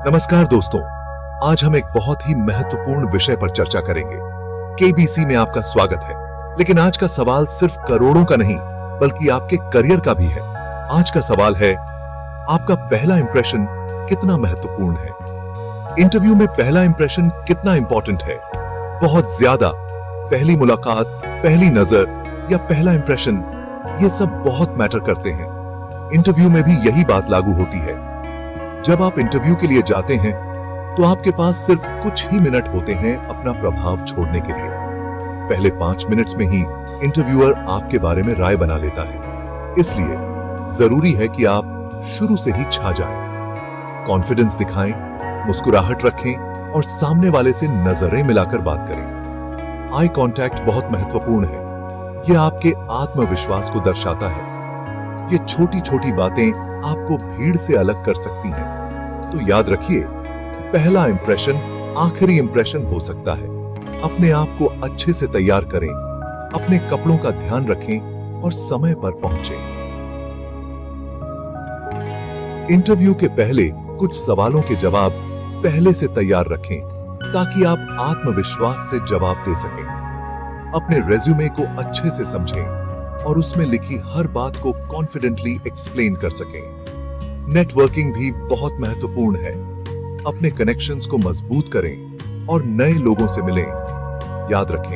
नमस्कार दोस्तों, आज हम एक बहुत ही महत्वपूर्ण विषय पर चर्चा करेंगे। केबीसी में आपका स्वागत है। लेकिन आज का सवाल सिर्फ करोड़ों का नहीं, बल्कि आपके करियर का भी है। आज का सवाल है, आपका पहला इंप्रेशन कितना महत्वपूर्ण है? इंटरव्यू में पहला इंप्रेशन कितना इंपॉर्टेंट है? बहुत ज्यादा। पहली मुलाकात, पहली नजर या पहला इंप्रेशन, ये सब बहुत मैटर करते हैं। इंटरव्यू में भी यही बात लागू होती है। जब आप इंटरव्यू के लिए जाते हैं तो आपके पास सिर्फ कुछ ही मिनट होते हैं अपना प्रभाव छोड़ने के लिए। पहले 5 मिनट्स में ही इंटरव्यूअर आपके बारे में राय बना लेता है। इसलिए जरूरी है कि आप शुरू से ही छा जाएं, कॉन्फिडेंस दिखाएं, मुस्कुराहट रखें और सामने वाले से नजरें मिलाकर बात करें। आई कांटेक्ट बहुत महत्वपूर्ण है। यह आपके आत्मविश्वास को दर्शाता है। ये छोटी छोटी बातें आपको भीड़ से अलग कर सकती हैं। तो याद रखिए, पहला इंप्रेशन आखिरी इंप्रेशन हो सकता है। अपने आप को अच्छे से तैयार करें, अपने कपड़ों का ध्यान रखें और समय पर पहुंचें। इंटरव्यू के पहले कुछ सवालों के जवाब पहले से तैयार रखें ताकि आप आत्मविश्वास से जवाब दे सकें। अपने रेज्यूमे को अच्छे से समझें और उसमें लिखी हर बात को कॉन्फिडेंटली एक्सप्लेन कर सकें। नेटवर्किंग भी बहुत महत्वपूर्ण है। अपने कनेक्शंस को मजबूत करें और नए लोगों से मिलें। याद रखें,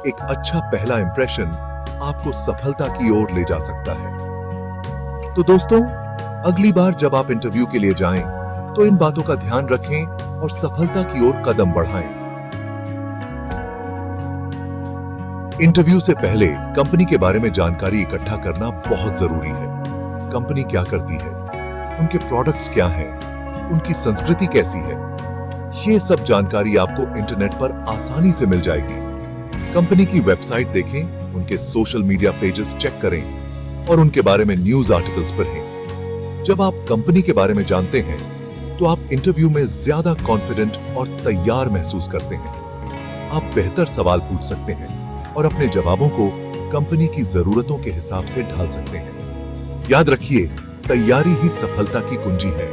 एक अच्छा पहला इंप्रेशन आपको सफलता की ओर ले जा सकता है। तो दोस्तों, अगली बार जब आप इंटरव्यू के लिए जाएं, तो इन बातों का ध्यान रखें और सफलता की ओर कदम बढ़ाएं। इंटरव्यू से पहले कंपनी के बारे में जानकारी इकट्ठा करना बहुत जरूरी है। कंपनी क्या करती है, उनके प्रोडक्ट्स क्या हैं, उनकी संस्कृति कैसी है, ये सब जानकारी आपको इंटरनेट पर आसानी से मिल जाएगी। कंपनी की वेबसाइट देखें, उनके सोशल मीडिया पेजेस चेक करें और उनके बारे में न्यूज आर्टिकल्स पढ़ें। जब आप कंपनी के बारे में जानते हैं तो आप इंटरव्यू में ज्यादा कॉन्फिडेंट और तैयार महसूस करते हैं। आप बेहतर सवाल पूछ सकते हैं और अपने जवाबों को कंपनी की जरूरतों के हिसाब से ढाल सकते हैं। याद रखिए, तैयारी ही सफलता की कुंजी है।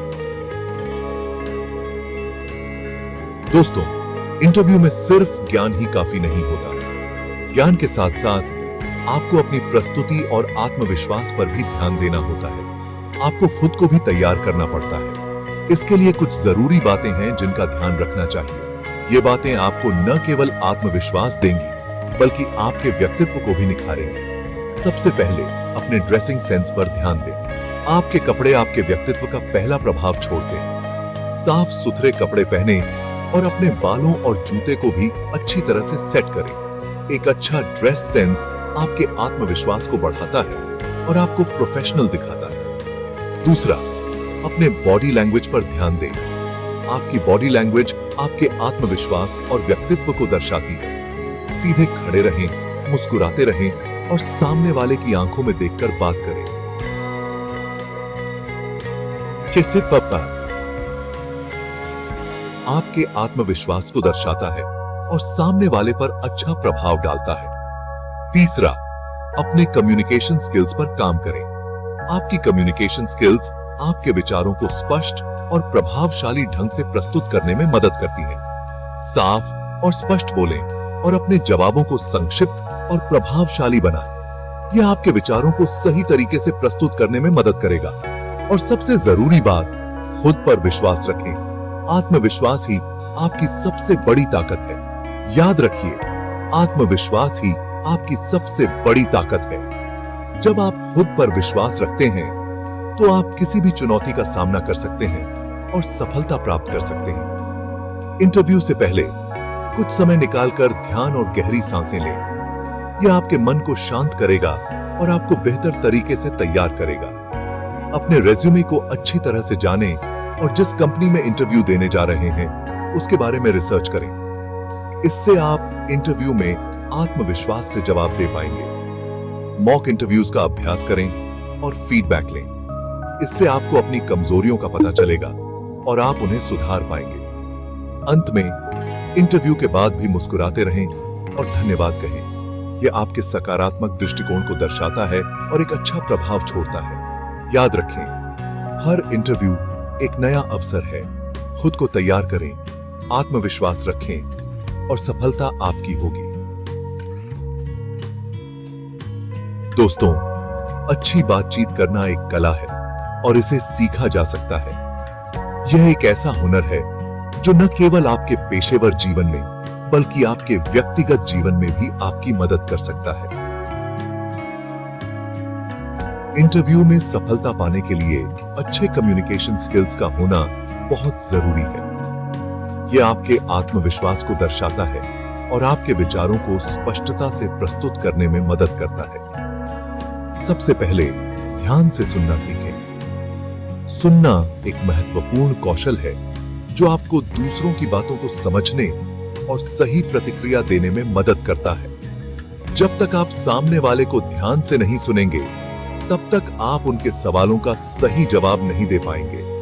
दोस्तों, इंटरव्यू में सिर्फ ज्ञान ही काफी नहीं होता। ज्ञान के साथ साथ आपको अपनी प्रस्तुति और आत्मविश्वास पर भी ध्यान देना होता है। आपको खुद को भी तैयार करना पड़ता है। इसके लिए कुछ जरूरी बातें हैं जिनका ध्यान रखना चाहिए। ये बातें आपको न केवल आत्मविश्वास देंगी, बल्कि आपके व्यक्तित्व को भी निखारेंगे। सबसे पहले अपने ड्रेसिंग सेंस पर ध्यान दें। आपके कपड़े आपके व्यक्तित्व का पहला प्रभाव छोड़ते हैं। साफ सुथरे कपड़े पहने और अपने बालों और जूते को भी अच्छी तरह से सेट करें। एक अच्छा ड्रेस सेंस आपके आत्मविश्वास को बढ़ाता है और आपको प्रोफेशनल दिखाता है। दूसरा, अपने बॉडी लैंग्वेज पर ध्यान दें। आपकी बॉडी लैंग्वेज आपके आत्मविश्वास और व्यक्तित्व को दर्शाती है। सीधे खड़े रहें, मुस्कुराते रहें और सामने वाले की आंखों में देखकर बात करें। किसे पप्पा आपके आत्मविश्वास को दर्शाता है और सामने वाले पर अच्छा प्रभाव डालता है। तीसरा, अपने कम्युनिकेशन स्किल्स पर काम करें। आपकी कम्युनिकेशन स्किल्स आपके विचारों को स्पष्ट और प्रभावशाली ढंग से प्रस्तुत करने में मदद करती हैं। साफ और स्पष्ट बोलें और अपने जवाबों को संक्षिप्त और प्रभावशाली बनाएं। यह आपके विचारों को सही तरीके से प्रस्तुत करने में मदद करेगा। और सबसे जरूरी बात, खुद पर विश्वास रखें। आत्मविश्वास ही आपकी सबसे बड़ी ताकत है। याद रखिए, आत्मविश्वास ही आपकी सबसे बड़ी ताकत है। जब आप खुद पर विश्वास रखते हैं तो आप किसी भी चुनौती का सामना कर सकते हैं और सफलता प्राप्त कर सकते हैं। इंटरव्यू से पहले कुछ समय निकालकर ध्यान और गहरी सांसें लें। यह आपके मन को शांत करेगा और आपको बेहतर तरीके से तैयार करेगा। अपने रेज्यूमे को अच्छी तरह से जानें और जिस कंपनी में इंटरव्यू देने जा रहे हैं उसके बारे में रिसर्च करें। इससे आप इंटरव्यू में आत्मविश्वास से जवाब दे पाएंगे। मॉक इंटरव्यूज का अभ्यास करें और फीडबैक लें। इससे आपको अपनी कमजोरियों का पता चलेगा और आप उन्हें सुधार पाएंगे। अंत में, इंटरव्यू के बाद भी मुस्कुराते रहें और धन्यवाद कहें। यह आपके सकारात्मक दृष्टिकोण को दर्शाता है और एक अच्छा प्रभाव छोड़ता है। याद रखें, हर इंटरव्यू एक नया अवसर है। खुद को तैयार करें, आत्मविश्वास रखें और सफलता आपकी होगी। दोस्तों, अच्छी बातचीत करना एक कला है और इसे सीखा जा सकता है। यह एक ऐसा हुनर है जो न केवल आपके पेशेवर जीवन में बल्कि आपके व्यक्तिगत जीवन में भी आपकी मदद कर सकता है। इंटरव्यू में सफलता पाने के लिए अच्छे कम्युनिकेशन स्किल्स का होना बहुत जरूरी है। यह आपके आत्मविश्वास को दर्शाता है और आपके विचारों को स्पष्टता से प्रस्तुत करने में मदद करता है। सबसे पहले ध्यान से सुनना सीखें। सुनना एक महत्वपूर्ण कौशल है जो आपको दूसरों की बातों को समझने और सही प्रतिक्रिया देने में मदद करता है। जब तक आप सामने वाले को ध्यान से नहीं सुनेंगे, तब तक आप उनके सवालों का सही जवाब नहीं दे पाएंगे।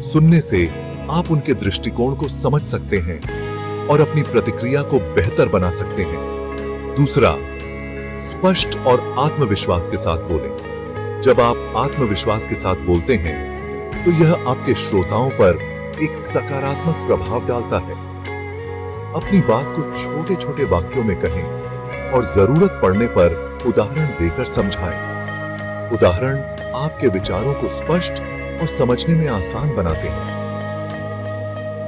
सुनने से आप उनके दृष्टिकोण को समझ सकते हैं और अपनी प्रतिक्रिया को बेहतर बना सकते हैं। दूसरा, स्पष्ट और आत्मविश्वास के साथ बोलें। जब आप आत्मविश्वास के साथ बोलते हैं, तो यह आपके श्रोताओं पर एक सकारात्मक प्रभाव डालता है। अपनी बात को छोटे छोटे वाक्यों में कहें और जरूरत पड़ने पर उदाहरण देकर समझाएं। उदाहरण आपके विचारों को स्पष्ट और समझने में आसान बनाते हैं।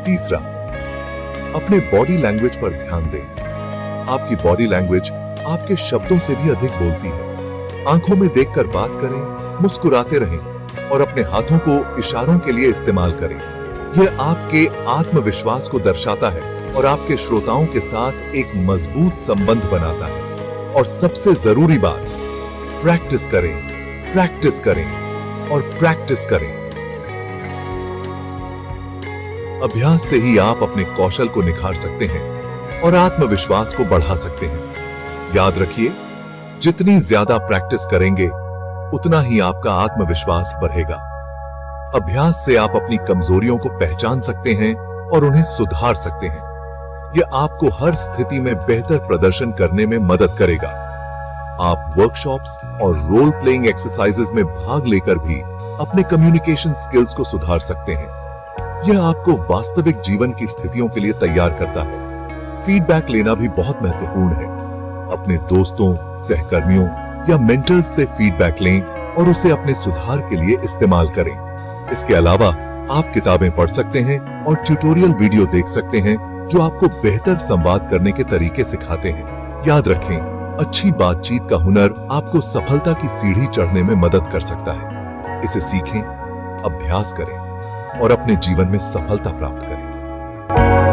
तीसरा, अपने बॉडी लैंग्वेज पर ध्यान दें। आपकी बॉडी लैंग्वेज आपके शब्दों से भी अधिक बोलती है। आंखों में देखकर बात करें, मुस्कुराते रहें और अपने हाथों को इशारों के लिए इस्तेमाल करें। यह आपके आत्मविश्वास को दर्शाता है और आपके श्रोताओं के साथ एक मजबूत संबंध बनाता है। और सबसे जरूरी बात, प्रैक्टिस करें, प्रैक्टिस करें और प्रैक्टिस करें। अभ्यास से ही आप अपने कौशल को निखार सकते हैं और आत्मविश्वास को बढ़ा सकते हैं। याद रखिए, जितनी ज्यादा प्रैक्टिस करेंगे, उतना ही आपका आत्मविश्वास बढ़ेगा। अभ्यास से आप अपनी कमजोरियों को पहचान सकते हैं और उन्हें सुधार सकते हैं। यह आपको हर स्थिति में बेहतर प्रदर्शन करने में मदद करेगा। आप वर्कशॉप्स और रोल प्लेइंग एक्सरसाइजेस में भाग लेकर भी अपने कम्युनिकेशन स्किल्स को सुधार सकते हैं। यह आपको वास्तविक जीवन की स्थितियों के लिए तैयार करता है। फीडबैक लेना भी बहुत महत्वपूर्ण है। अपने दोस्तों, सहकर्मियों या मेंटर्स से फीडबैक लें और उसे अपने सुधार के लिए इस्तेमाल करें। इसके अलावा आप किताबें पढ़ सकते हैं और ट्यूटोरियल वीडियो देख सकते हैं जो आपको बेहतर संवाद करने के तरीके सिखाते हैं। याद रखें, अच्छी बातचीत का हुनर आपको सफलता की सीढ़ी चढ़ने में मदद कर सकता है। इसे सीखें, अभ्यास करें और अपने जीवन में सफलता प्राप्त करें।